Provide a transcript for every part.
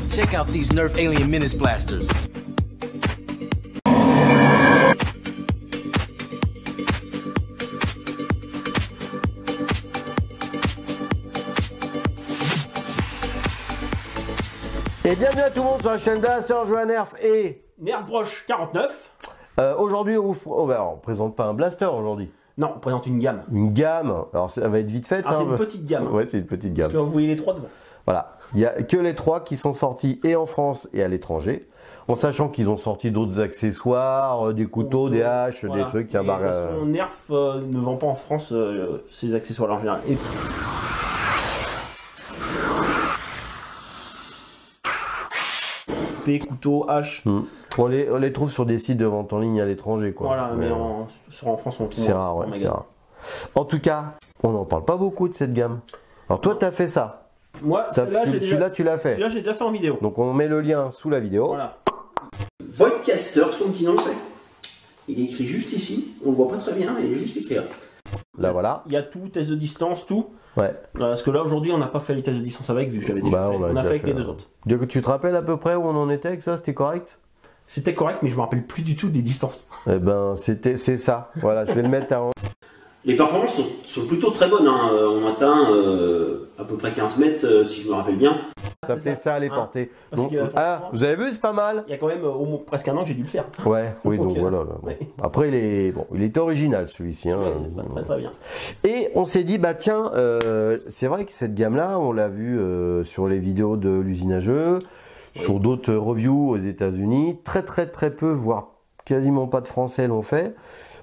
Check out these Nerf Alien Menace blasters. Et bienvenue à tout le monde sur la chaîne Blaster, je joue à Nerf et... Nerf Broche 49. Aujourd'hui, on présente pas un blaster aujourd'hui. Non, on présente une gamme. Une gamme, alors ça va être vite fait. Ah, c'est une petite gamme. Ouais, c'est une petite gamme. Parce que vous voyez les trois devant. Voilà, il n'y a que les trois qui sont sortis et en France et à l'étranger. En sachant qu'ils ont sorti d'autres accessoires, des couteaux, des haches, voilà. Des trucs. De toute façon, Nerf ne vend pas en France ces accessoires en général. Et... couteaux, haches. On les trouve sur des sites de vente en ligne à l'étranger, quoi. Voilà, mais en France, on trouve. C'est rare, ouais, c'est rare. En tout cas, on n'en parle pas beaucoup de cette gamme. Alors toi, tu as fait ça. Moi, celui-là, tu l'as fait. Celui-là, j'ai déjà fait en vidéo. Donc on met le lien sous la vidéo. Voilà. Voidcaster, son petit nom, c'est. Il est écrit juste ici. On le voit pas très bien, il est juste écrit là. Là, voilà. Il y a tout, test de distance, tout. Ouais. Parce que là, aujourd'hui, on n'a pas fait les tests de distance avec, vu que je l'avais déjà fait. On a fait avec les deux autres. Tu te rappelles à peu près où on en était avec ça? C'était correct? C'était correct, mais je me rappelle plus du tout des distances. Eh ben, c'est ça. Voilà, je vais le mettre à... Les performances sont plutôt très bonnes. Hein. On atteint à peu près 15 mètres, si je me rappelle bien. Ça fait ça à les porter. Donc, vous avez vu, c'est pas mal. Il y a quand même presque un an que j'ai dû le faire. Ouais, oui, donc voilà. Ouais. Après, il était original celui-ci. Hein. Ouais, très bien. Et on s'est dit, bah tiens, c'est vrai que cette gamme-là, on l'a vu sur les vidéos de l'usine à jeux, sur d'autres reviews aux États-Unis. Très peu, voire quasiment pas de Français l'ont fait.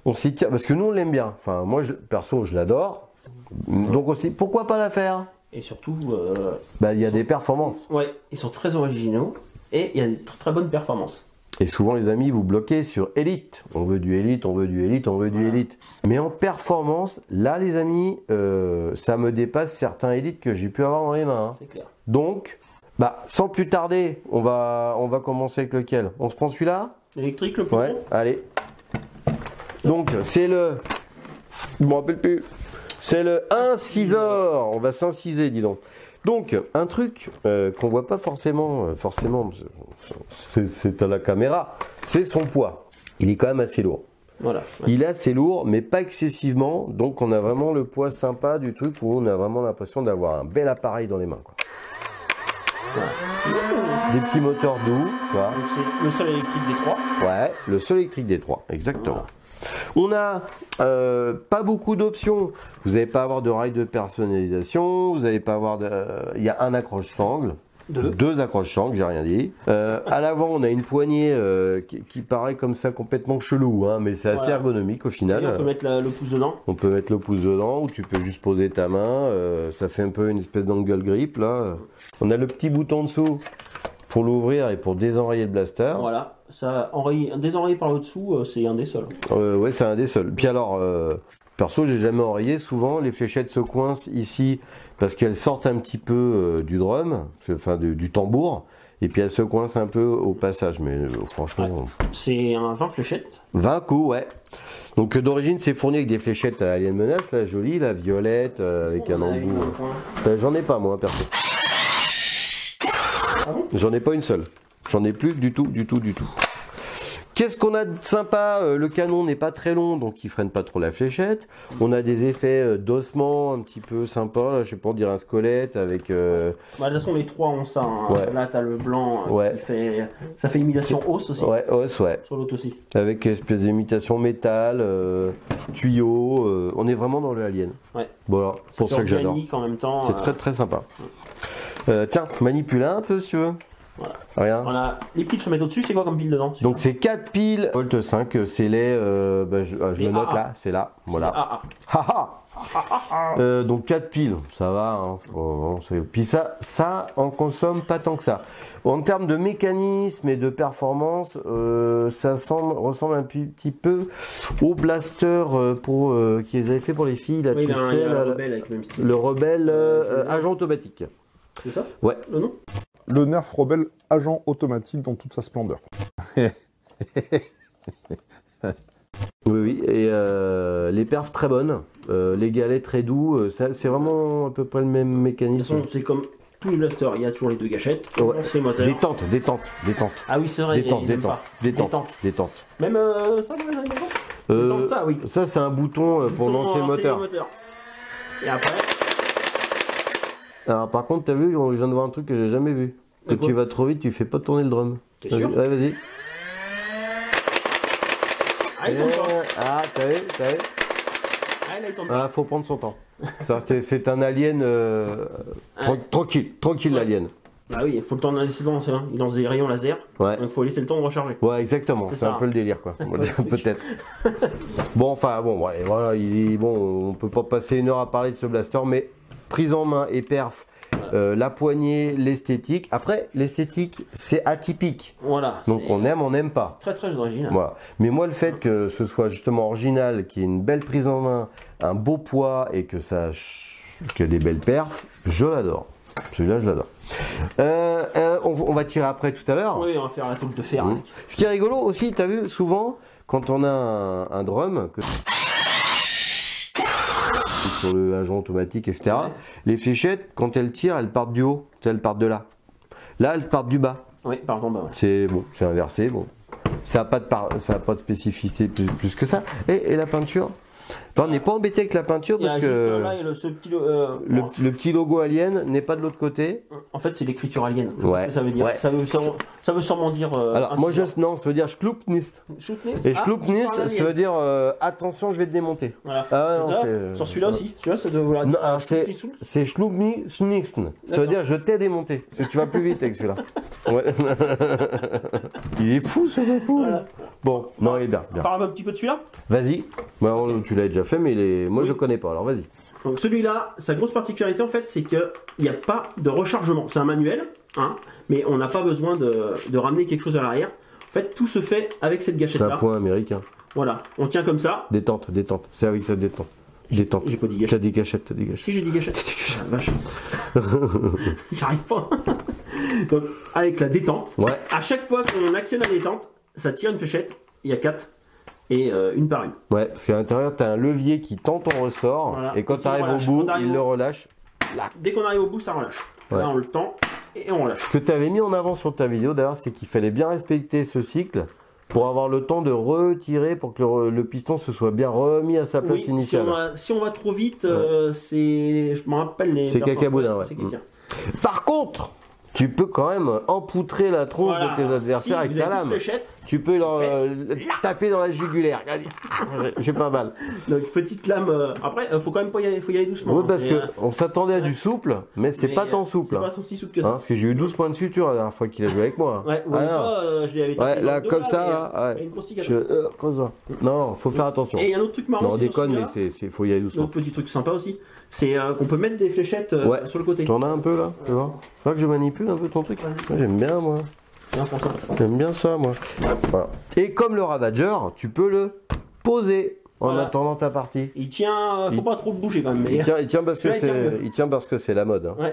On s'est dit, parce que nous, on l'aime bien. Enfin, moi, perso, je l'adore. Donc aussi, pourquoi pas la faire? Et surtout, il y a des performances. Ouais, ils sont très originaux et il y a des très bonnes performances. Et souvent, les amis, vous bloquez sur Elite. On veut du Elite, on veut du Elite, on veut du Elite. Mais en performance, là, les amis, ça me dépasse certains Elite que j'ai pu avoir dans les mains. Hein. C'est clair. Donc, sans plus tarder, on va commencer avec lequel? On se prend celui-là? Électrique, le plus Ouais, allez. Donc, c'est le... Je me rappelle plus. C'est le incisor. On va s'inciser, dis donc. Donc, un truc qu'on voit pas forcément, c'est à la caméra, c'est son poids. Il est quand même assez lourd. Voilà. Ouais. Il est assez lourd, mais pas excessivement. Donc, on a vraiment le poids sympa du truc où on a vraiment l'impression d'avoir un bel appareil dans les mains, quoi. Voilà. Des petits moteurs doux. Voilà. C'est le seul électrique des trois. Ouais, le seul électrique des trois, exactement. Voilà. On a pas beaucoup d'options. Vous n'allez pas avoir de rail de personnalisation. Vous n'allez pas avoir de... Il y a un accroche-sangle. Deux accroche-sangles, j'ai rien dit. À l'avant, on a une poignée qui paraît comme ça complètement chelou, hein, mais c'est assez ergonomique au final. Et on peut mettre le pouce dedans. On peut mettre le pouce dedans ou tu peux juste poser ta main. Ça fait un peu une espèce d'angle grip là. On a le petit bouton dessous pour l'ouvrir et pour désenrayer le blaster. Voilà. Ça désenrayé par le dessous, c'est un des seuls. Ouais, c'est un des seuls. Puis alors, perso, j'ai jamais enrayé. Souvent, les fléchettes se coincent ici parce qu'elles sortent un petit peu du drum, enfin du tambour, et puis elles se coincent un peu au passage. Mais franchement, ouais. C'est un 20 fléchettes. 20 coups, ouais. Donc d'origine, c'est fourni avec des fléchettes à Alien Menace, la jolie, la violette, avec un embout. J'en ai pas moi, perso. Ah bon? J'en ai pas une seule. J'en ai plus du tout. Qu'est-ce qu'on a de sympa? Le canon n'est pas très long, donc il freine pas trop la fléchette. On a des effets d'ossement un petit peu sympa. Là, je sais pas, on dirait un squelette avec... de toute façon, les trois ont ça. Hein. Ouais. Là, tu as le blanc qui fait... Ça fait imitation os aussi. Ouais, os, ouais. Sur l'autre aussi. Avec une espèce d'imitation métal, tuyau. On est vraiment dans le Alien. Ouais. Voilà, pour ça que j'adore. En même temps. C'est très sympa. Tiens, manipule un peu si tu veux. Voilà. Rien. Les piles se mettent au-dessus, c'est quoi comme pile dedans? Donc c'est 4 piles Volt 5, c'est les, je le note là, c'est là, voilà. Donc 4 piles, ça va, hein. Puis ça en consomme pas tant que ça. En termes de mécanisme et de performance, ça ressemble un petit peu au blaster qu'ils avaient fait pour les filles, le Rebelle avec le même style. Le Rebelle agent automatique. C'est ça? Ouais. Le nom? Le Nerf Rebelle agent automatique dans toute sa splendeur. Oui, et les perfs très bonnes, les galets très doux, c'est vraiment à peu près le même mécanisme. C'est comme tous les blasters, il y a toujours les deux gâchettes. Ouais. C'est moteur. Détente. Ah oui, c'est vrai. Détente. Même ça, détente, ça, oui. Ça, c'est un bouton pour lancer le moteur. Et après. Alors, par contre, t'as vu, je viens de voir un truc que j'ai jamais vu. Quand tu vas trop vite, tu fais pas tourner le drum. T'es sûr? Ouais, vas-y. Ah, il tombe pas. Ah, t'as vu Ah, là, il tombe pas. Ah, faut prendre son temps. Ça, c'est un alien tranquille l'alien. Bah oui, il faut le temps de laisser lancer. Hein. Il lance des rayons laser. Ouais. Donc il faut laisser le temps de recharger. Ouais, exactement. C'est un peu le délire, quoi. On va dire, peut-être. Bon, enfin, bon, ouais, voilà, on peut pas passer une heure à parler de ce blaster, mais prise en main et perf. La poignée, l'esthétique. Après, l'esthétique, c'est atypique. Voilà. Donc on aime, on n'aime pas. Très très original. Voilà. Mais moi, le fait que ce soit justement original, qu'il y ait une belle prise en main, un beau poids et que ça, que des belles perfs, je l'adore. Celui-là, je l'adore. On va tirer après tout à l'heure. Oui, on va faire la toile de fer. Mmh. Ce qui est rigolo aussi, tu as vu, souvent, quand on a un drum, sur le agent automatique, etc., ouais. Les fléchettes, quand elles tirent, elles partent du haut, elles partent de là. Là, elles partent du bas. Oui, pardon, bah ouais. C'est bon, c'est inversé, bon. Ça n'a pas de spécificité plus que ça. Et la peinture, on n'est pas embêté avec la peinture parce que là, ce petit le petit logo alien n'est pas de l'autre côté. En fait, c'est l'écriture alien. Ouais. Ça veut dire. Ouais. Ça veut sûrement dire. Alors moi, non, ça veut dire Schloupnist. Et Schloupnist, ça veut dire attention, je vais te démonter. Voilà. Ah non, sur celui-là aussi. Celui-là, ça doit vouloir dire. C'est Schloupnist. Ça veut dire je t'ai démonté. Parce que tu vas plus vite avec celui-là. Ouais. Il est fou ce coup. Voilà. Bon, non, il est bien. On parle un petit peu de celui-là. Vas-y. Tu l'as déjà fait, mais moi je le connais pas, alors vas-y. Donc celui-là, sa grosse particularité en fait, c'est qu'il n'y a pas de rechargement. C'est un manuel, hein, mais on n'a pas besoin de ramener quelque chose à l'arrière. En fait, tout se fait avec cette gâchette-là. C'est un point américain. Voilà, on tient comme ça. Détente. C'est avec ça, détente. J'ai pas dit gâchette. T'as des gâchettes, Si, j'ai dit gâchette. Vache. J'arrive pas. Donc, avec la détente, ouais. À chaque fois qu'on actionne la détente, ça tire une fléchette. Il y a 4. Et une par une. Ouais, parce qu'à l'intérieur, tu as un levier qui tend ton ressort, voilà. Et quand tu arrives au bout, il le relâche. Là. Dès qu'on arrive au bout, ça relâche. Ouais. Là, on le tend et on relâche. Ce que tu avais mis en avant sur ta vidéo, d'ailleurs, c'est qu'il fallait bien respecter ce cycle pour avoir le temps de retirer pour que le piston se soit bien remis à sa place initiale. Si on va trop vite, c'est... Je me rappelle les... C'est cacaboudin, ouais. Par contre, tu peux quand même empoutrer la tronche de tes adversaires avec ta lame. Tu peux leur taper dans la jugulaire. J'ai pas mal. Donc petite lame. Après, faut quand même pas y aller doucement. Oui, parce qu'on s'attendait à du souple, mais c'est pas tant souple. C'est pas si souple que ça. Parce que j'ai eu 12 points de suture la dernière fois qu'il a joué avec moi. Ouais, je l'avais tapé là, comme ça, là. Comme ça. Non, faut faire attention. Et il y a un autre truc marrant. Non, on déconne, mais faut y aller doucement. Un petit truc sympa aussi, c'est qu'on peut mettre des fléchettes sur le côté. T'en as un peu là, tu vois. Je crois que je manipule un peu ton truc. J'aime bien, moi. J'aime bien ça, moi. Voilà. Et comme le Ravager, tu peux le poser en attendant ta partie. Il tient, faut pas trop le bouger quand même. Mais... Il tient parce que c'est la mode. Hein. Ouais.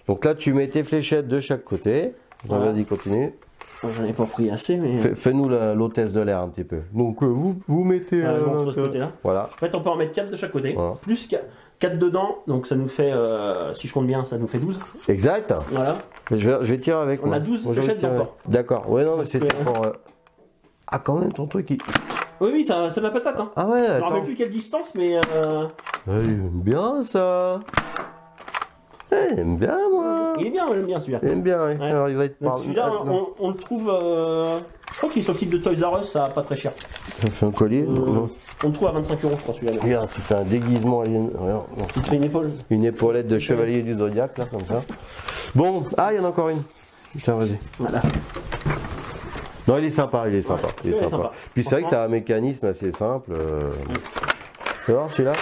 Donc là, tu mets tes fléchettes de chaque côté. Voilà. Vas-y, continue. J'en ai pas pris assez, mais. Fais-nous l'hôtesse de l'air un petit peu. Donc vous mettez. De ce côté-là. Voilà. En fait, on peut en mettre 4 de chaque côté. Voilà. Plus 4 dedans, donc ça nous fait, si je compte bien, ça nous fait 12. Exact. Voilà. Je vais tirer avec moi. On a 12 fléchettes d'accord. D'accord. Ouais, non, mais c'était pour. Ah, quand même, ton truc. Oui, ça ma patate. Hein. Ah ouais, je me rappelle plus quelle distance, mais. J'aime bien ça. J'aime bien, moi. Il est bien, j'aime bien celui-là. J'aime bien, oui. Ouais. Alors, il va être par... Celui-là, on le trouve. Je crois qu'il est sur le site de Toys R Us, ça pas très cher. Ça fait un collier on le trouve à 25 €, je crois, celui-là. Regarde, ça fait un déguisement. Regarde, il te fait une épaule. Une épaulette de chevalier du Zodiac, là, comme ça. Bon, il y en a encore une. Putain, vas-y. Voilà. Non, il est sympa, il est sympa. Ouais, il est sympa. Puis c'est vrai que tu as un mécanisme assez simple. Tu vas voir celui-là?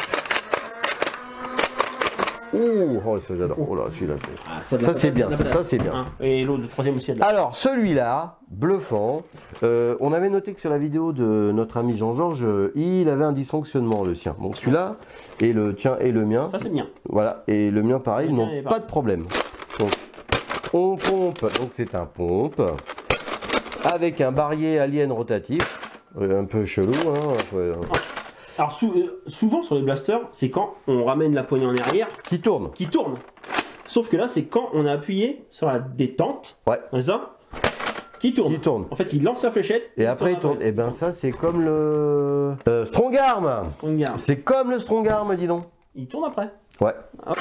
Oh, ça j'adore. Oh là, celui-là. Ça c'est bien, ça c'est bien. Et l'autre, le troisième aussi. Alors, celui-là, bluffant. On avait noté que sur la vidéo de notre ami Jean-Georges, il avait un dysfonctionnement, le sien. Donc celui-là, et le tien et le mien. Ça c'est bien. Voilà, et le mien pareil, ils n'ont pas de problème. Donc, on pompe, donc c'est un pompe. Avec un barillet alien rotatif. Un peu chelou, hein. Alors souvent sur les blasters, c'est quand on ramène la poignée en arrière qui tourne. Sauf que là, c'est quand on a appuyé sur la détente, Ouais. c'est ça, qui tourne. Qui tourne. En fait, il lance la fléchette. Et après, il tourne. Et ben ça, c'est comme le Strong Arm. On regarde. C'est comme le Strong Arm, dis donc. Il tourne après. Ouais. Hop.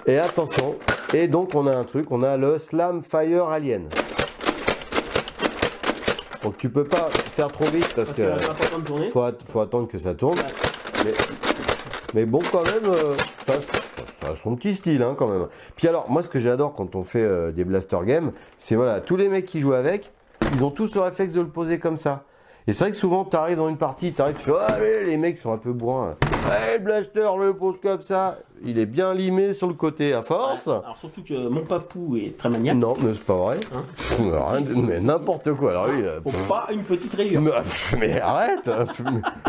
Et attention. Et donc, on a un truc. On a le Slam Fire Alien. Donc, tu peux pas faire trop vite parce que là, ça va pas attendre de tourner. faut attendre que ça tourne. Mais bon, quand même, ça a son petit style, hein, quand même. Puis alors, moi, ce que j'adore quand on fait des blaster games, c'est voilà, tous les mecs qui jouent avec, ils ont tous le réflexe de le poser comme ça. Et c'est vrai que souvent, tu arrives dans une partie, tu fais, oh, allez, les mecs sont un peu bourrins. Ouais, le blaster, le pose comme ça. Il est bien limé sur le côté à force. Ouais. Alors surtout que mon papou est très maniaque. Non, mais c'est pas vrai. Hein Mais n'importe quoi. Alors lui, Faut pas une petite rayure. mais arrête.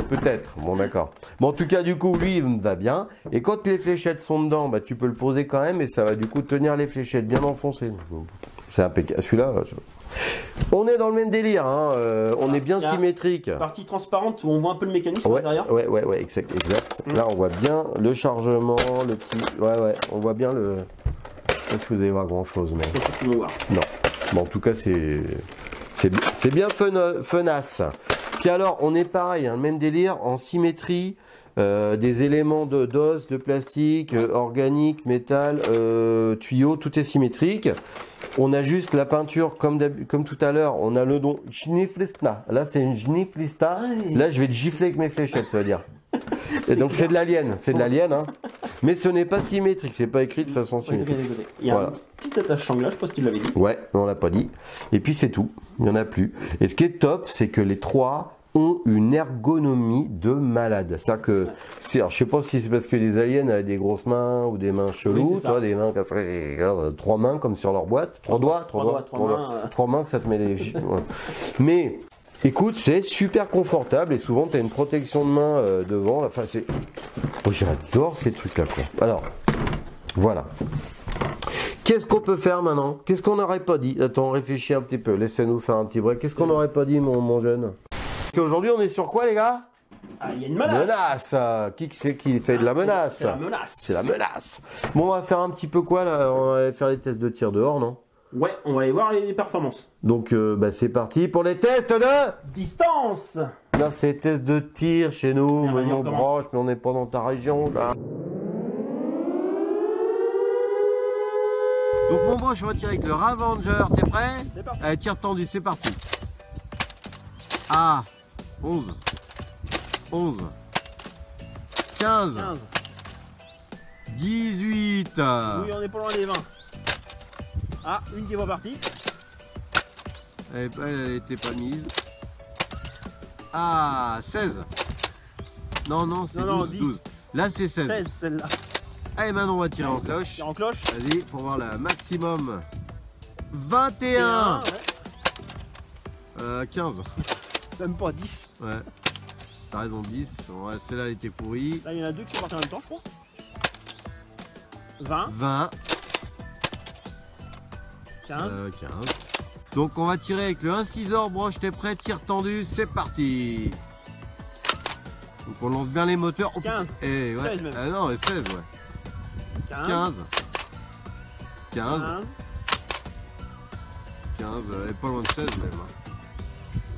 Peut-être. Bon, d'accord. Bon, en tout cas, du coup, lui, il va bien. Et quand les fléchettes sont dedans, bah, tu peux le poser quand même et ça va du coup tenir les fléchettes bien enfoncées. C'est impeccable. Celui-là. On est dans le même délire, hein. On est bien symétrique. Partie transparente où on voit un peu le mécanisme derrière. Ouais, exact. Là, on voit bien le chargement, le petit. Ouais, on voit bien le. Est-ce que vous allez voir grand chose, mais. Non. Bon, en tout cas, c'est bien funasse. Puis alors, on est pareil, hein, même délire en symétrie. Des éléments d'os, de plastique, organique, métal, tuyau, tout est symétrique. On a juste la peinture comme tout à l'heure, on a le don Schniflista. Là c'est une Schniflista. Là je vais te gifler avec mes fléchettes, ça veut dire. Et donc c'est de l'alien, hein. Mais ce n'est pas symétrique, c'est pas écrit de façon symétrique. Il y a un petit attache sangle là, je sais pas si tu l'avais dit. Ouais, on l'a pas dit. Et puis c'est tout, il n'y en a plus. Et ce qui est top, c'est que les trois ont une ergonomie de malade. C'est-à-dire que, alors, je sais pas si c'est parce que les aliens avaient des grosses mains ou des mains cheloues, toi, des mains qui ont trois mains comme sur leur boîte, trois doigts, trois mains, ça te met des. Ouais. Mais écoute, c'est super confortable et souvent tu as une protection de main devant. Enfin, c'est. Oh, j'adore ces trucs-là, quoi. Alors, voilà. Qu'est-ce qu'on peut faire maintenant? Qu'est-ce qu'on n'aurait pas dit? Attends, réfléchis un petit peu. Laissez-nous faire un petit break. Qu'est-ce qu'on n'aurait pas dit, mon jeune? Aujourd'hui, on est sur quoi, les gars? Ah, il y a une menace. Qui c'est qui fait de la menace? C'est la menace. C'est la menace. Bon, on va faire un petit peu quoi, là? On va aller faire les tests de tir dehors, non? Ouais, on va aller voir les performances. Donc, c'est parti pour les tests de... Distance. Non, c'est les tests de tir chez nous. Mais mon broche, mais on n'est pas dans ta région, là. Donc, mon broche, on va tirer avec le Ravager. T'es prêt? C'est parti. Allez, tir tendu, c'est parti. Ah 11 15 18 Oui, on est pas loin des 20. Ah, une qui est pas partie. Elle était pas mise. Ah 16 Non, c'est 12. Là, c'est 16. 16, celle-là. Allez, maintenant, on va tirer en cloche. Tire en cloche. Vas-y, pour voir le maximum. 21 15 Même pas 10. Ouais. T'as raison, 10. Ouais, celle-là, elle était pourrie. Là, il y en a deux qui sont partis en même temps, je crois. 20. 20. 15. 15. Donc, on va tirer avec le 1-6 broche, t'es prêt, tir tendu, c'est parti. Donc, on lance bien les moteurs. Oh, 15. Et ouais. 16 même. Non, 16, ouais. 15. 15. 15, elle est pas loin de 16 même.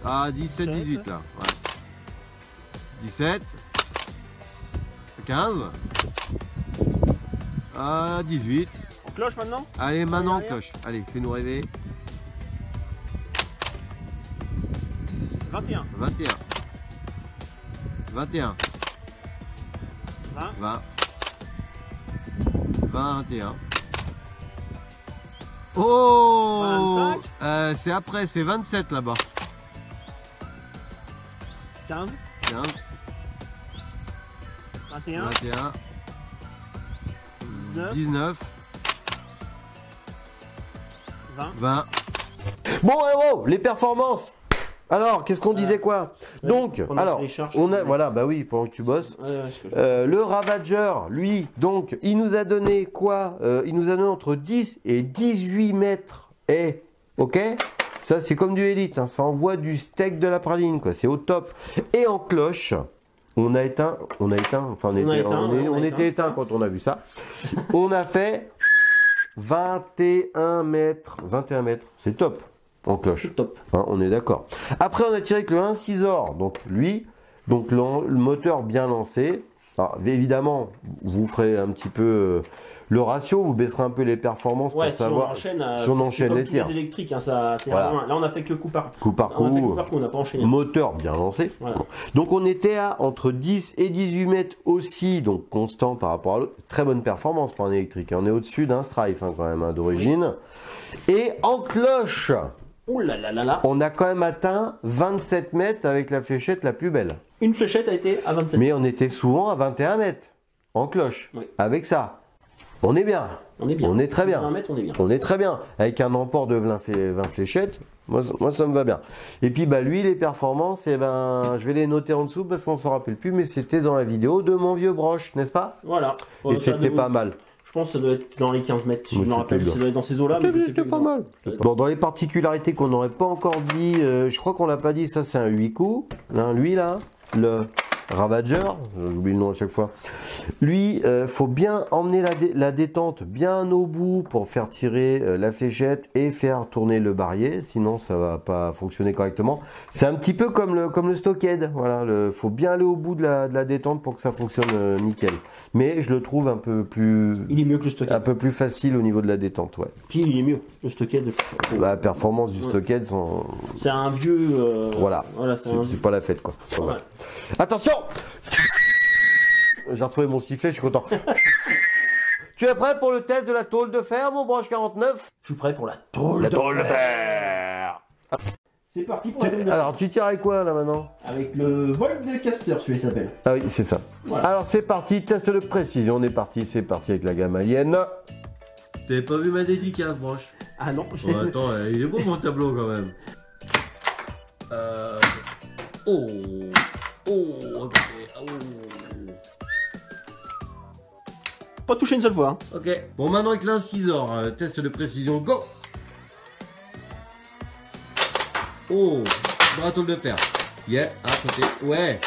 Ah, 17, 18 là. Ouais. 17. 15. Ah, 18. En cloche maintenant. Allez, maintenant cloche. Allez, fais-nous rêver. 21. 21. 21. 20. 20. 21. Oh 25. C'est après, c'est 27 là-bas. 15. 15. 21. 21. 19. 19. 20. 20. Bon, les performances. Alors, qu'est-ce qu'on disait quoi? Donc, alors, on a, voilà, bah oui, pendant que tu bosses. Le Ravager, lui, donc, il nous a donné quoi? Il nous a donné entre 10 et 18 mètres. Et, ok? Ça, c'est comme du élite, hein, ça envoie du steak de la praline, quoi. C'est au top. Et en cloche, on a éteint, enfin, on était éteint quand on a vu ça. On a fait 21 mètres. 21 mètres, c'est top en cloche. Top. Hein, on est d'accord. Après, on a tiré avec le 1.6 or. Donc lui, donc le moteur bien lancé. Alors, évidemment, vous ferez un petit peu le ratio, vous baisserez un peu les performances pour savoir si on enchaîne les tirs. Les électriques, hein, ça, Voilà. Là, on a fait que coup par Coup par coup, on n'a pas enchaîné. moteur bien lancé. Voilà. Donc on était à entre 10 et 18 mètres aussi, donc constant par rapport à l'autre. Très bonne performance pour un électrique. On est au-dessus d'un Strife hein, quand même hein, d'origine. Oui. Et en cloche, ouh là là là là. on a quand même atteint 27 mètres avec la fléchette la plus belle. Une fléchette a été à 27 mètres. Mais on était souvent à 21 mètres en cloche. Oui. Avec ça, on est bien. On est bien. On est très bien. 20 mètres, on est bien. On est très bien. Avec un emport de 20 fléchettes, moi ça me va bien. Et puis bah lui les performances, eh ben, je vais les noter en dessous parce qu'on s'en rappelle plus, mais c'était dans la vidéo de mon vieux broche, n'est-ce pas? Voilà. Et c'était pas mal. Je pense que ça doit être dans les 15 mètres, si je me c'était rappelle. bien. Ça doit être dans ces eaux-là. C'était pas mal. Bon, dans les particularités qu'on n'aurait pas encore dit, je crois qu'on l'a pas dit, ça c'est un 8 coups. Hein, lui là, le Ravager, j'oublie le nom à chaque fois. Lui, faut bien emmener la détente bien au bout pour faire tirer la fléchette et faire tourner le barillet, sinon ça va pas fonctionner correctement. C'est un petit peu comme le stockhead, voilà, faut bien aller au bout de la détente pour que ça fonctionne nickel. Mais je le trouve un peu plus... Il est mieux que le stockhead. Un peu plus facile au niveau de la détente, ouais. Puis il est mieux, le stockhead. La performance du stockhead, c'est un vieux... Voilà, c'est pas la fête quoi. Ouais. Attention! J'ai retrouvé mon sifflet, je suis content. Tu es prêt pour le test de la tôle de fer, mon broche 49? Je suis prêt pour la tôle de fer. C'est parti pour la tôle de fer. Alors, tu tires avec quoi là maintenant? Avec le vol de caster, celui-là s'appelle. Ah oui, c'est ça. Voilà. Alors, c'est parti, test de précision. On est parti, c'est parti avec la gamme Alien. T'avais pas vu ma dédicace, broche? Ah non, Oh, attends, il est beau mon tableau quand même. Pas touché une seule fois. Hein. Ok. Bon, maintenant avec l'incisor, test de précision, go. Oh, bras tôle de fer. Yeah, à côté. Ouais.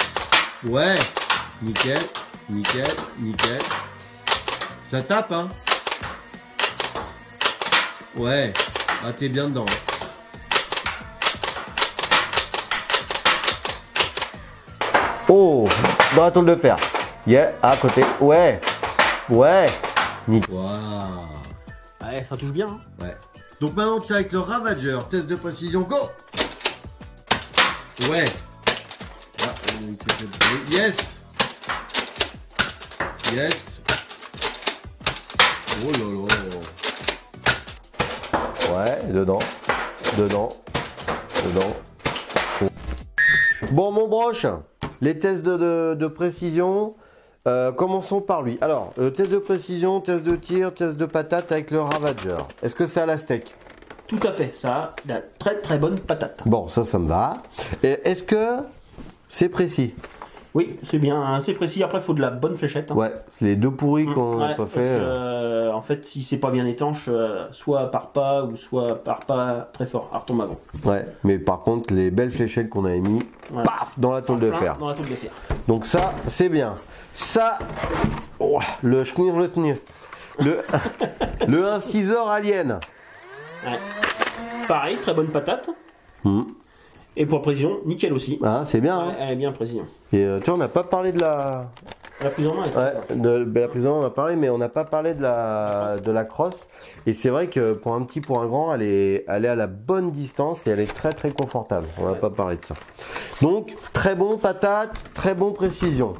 Ouais. Nickel, nickel, nickel. Ça tape, hein. Ouais. Ah, t'es bien dedans. Oh, bras tôle de fer. Yeah, à côté. Ouais. Ouais. Nickel. Waouh. Ouais, ça touche bien. Hein. Ouais. Donc maintenant tu es avec le Ravager, test de précision, go. Ouais. Ah, yes. Yes. Oh là là. Ouais, dedans. Dedans. Dedans. Oh. Bon mon broche, les tests de précision. Commençons par lui. Alors, test de précision, test de tir, test de patate avec le Ravager. Est-ce que c'est à la steak? Tout à fait, ça a la très très bonne patate. Bon, ça me va. Est-ce que c'est précis? Oui, c'est bien, hein, c'est précis. Après, il faut de la bonne fléchette. Hein. Ouais, c'est les deux pourris qu'on n'a pas fait. En fait, si c'est pas bien étanche, soit part pas ou soit part pas très fort, elle retombe avant. Ouais, mais par contre, les belles fléchettes qu'on avait mis, Voilà. paf, dans la tôle de fer. Dans la tôle de fer. Donc ça, c'est bien. Ça, oh, le schnir. Le 1.6 or Alien. Ouais. Pareil, très bonne patate. Et pour la précision, nickel aussi. Ah, c'est bien. Ouais, Hein. elle est bien précision. Et tu vois, on n'a pas parlé de la... La prise en main est Ouais, de la prise en main, on a parlé, mais on n'a pas parlé de la crosse. Et c'est vrai que pour un petit, pour un grand, elle est à la bonne distance et elle est très très confortable. On n'a pas parlé de ça. Donc, très bon patate, très bon précision.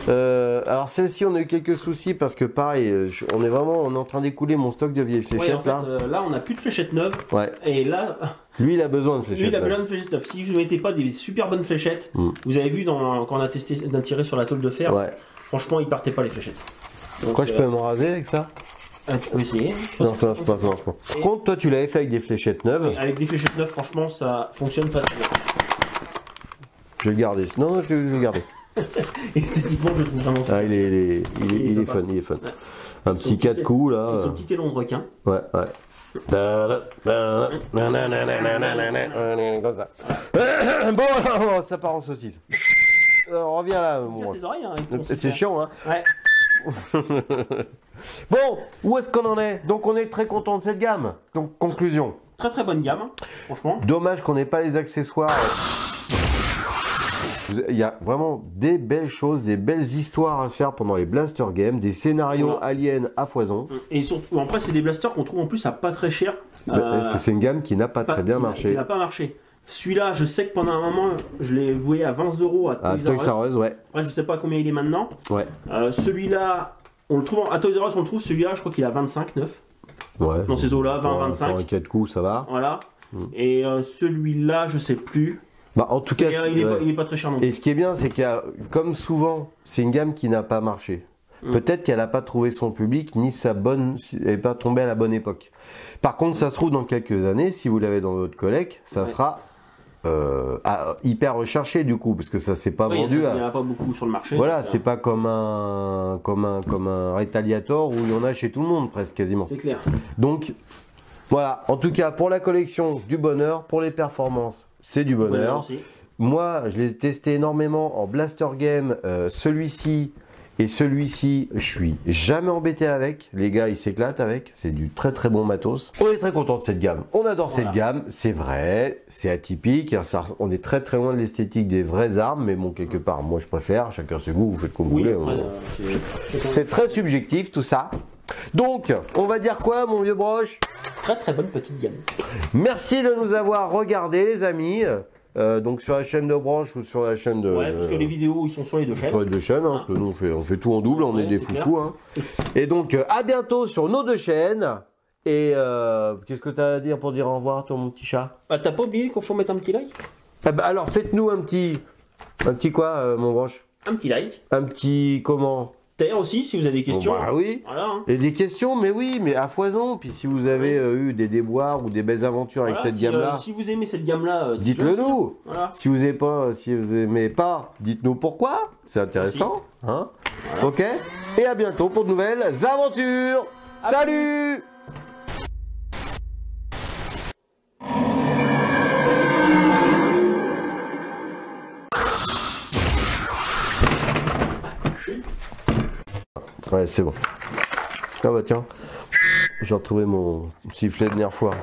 Alors celle-ci, on a eu quelques soucis parce que pareil, on est en train d'écouler mon stock de vieilles fléchettes. Ouais, en fait, là, on n'a plus de fléchettes neuves. Ouais. Et là, lui, il a besoin de fléchettes. lui, il a besoin de fléchettes neuves. Si vous ne mettez pas des super bonnes fléchettes, vous avez vu quand on a testé d'un tirer sur la tôle de fer, ouais. Franchement, il partait pas les fléchettes. Donc, Quoi, je peux me raser avec ça? Tu peux essayer. Non, ça marche pas, ça marche pas. Par contre, toi, tu l'avais fait avec des fléchettes neuves. Avec des fléchettes neuves, franchement, ça fonctionne pas très bien. Je vais le garder. Non, je vais le garder. Esthétiquement, je trouve vraiment ça. Ah, il est fun, il est fun. Ouais. Un petit 4 coups là. Avec son petit élan de requin. Ouais, ouais. Comme ça. Bon, ça part en saucisse. On revient là. Tire ses oreilles, hein, avec ton C'est super. chiant, hein. Ouais. Bon, où est-ce qu'on en est? Donc on est très content de cette gamme. Donc conclusion. Très très bonne gamme, franchement. Dommage qu'on n'ait pas les accessoires. Il y a vraiment des belles choses, des belles histoires à se faire pendant les Blaster Games, des scénarios aliens à foison. Et surtout, après, c'est des blasters qu'on trouve en plus à pas très cher. Parce que c'est une gamme qui n'a pas très bien marché. Qui n'a pas marché. Celui-là, je sais que pendant un moment, je l'ai voué à 20 € à Toys R Us. Ouais. Après, je sais pas combien il est maintenant. Ouais. Celui-là, on le trouve à Toys R Us, on le trouve. Celui-là, je crois qu'il est à 25, 9. Ouais. Dans ces eaux-là, 20, 25. Pour un 4 coups, ça va. Voilà. Et celui-là, je sais plus. Bah, en tout cas, il est pas très cher non plus. Et ce qui est bien, c'est que comme souvent, c'est une gamme qui n'a pas marché. Peut-être qu'elle n'a pas trouvé son public, ni elle n'est pas tombée à la bonne époque. Par contre, ça se trouve dans quelques années, si vous l'avez dans votre collecte, ça sera hyper recherché du coup, parce que ça s'est pas vendu. Il n'y en a pas beaucoup sur le marché. Voilà, c'est pas comme un Retaliator où il y en a chez tout le monde presque quasiment. C'est clair. Donc voilà, en tout cas pour la collection, du bonheur, pour les performances, c'est du bonheur. Moi, je l'ai testé énormément en Blaster Game, celui-ci et celui-ci, je suis jamais embêté avec. Les gars, ils s'éclatent avec. C'est du très très bon matos. On est très content de cette gamme. On adore cette gamme. C'est vrai, c'est atypique. On est très très loin de l'esthétique des vraies armes, mais bon, quelque part, moi je préfère. Chacun ses goûts, vous faites comme vous voulez. C'est très subjectif tout ça. Donc, on va dire quoi, mon vieux Broche? Très très bonne petite gamme. Merci de nous avoir regardés, les amis. Donc sur la chaîne de Broche ou sur la chaîne de... Ouais, parce que les vidéos, ils sont sur les deux chaînes. Sur les deux chaînes, parce que nous, on fait tout en double, on est des foufous. Hein. Et donc, à bientôt sur nos deux chaînes. Et qu'est-ce que tu as à dire pour dire au revoir, toi, mon petit chat? T'as pas oublié qu'il faut mettre un petit like? Alors, faites-nous un petit quoi, mon Broche? Un petit like. Un petit comment? Aussi, si vous avez des questions. Bah oui. Voilà, hein. Et des questions, mais oui, mais à foison. Puis si vous avez eu des déboires ou des belles aventures avec cette gamme-là, si vous aimez cette gamme-là, dites-le nous. Voilà. Si vous aimez pas, dites-nous pourquoi. C'est intéressant, hein. Voilà. Ok. Et à bientôt pour de nouvelles aventures. Salut. Ouais, c'est bon. Ah bah tiens, j'ai retrouvé mon sifflet de dernière fois.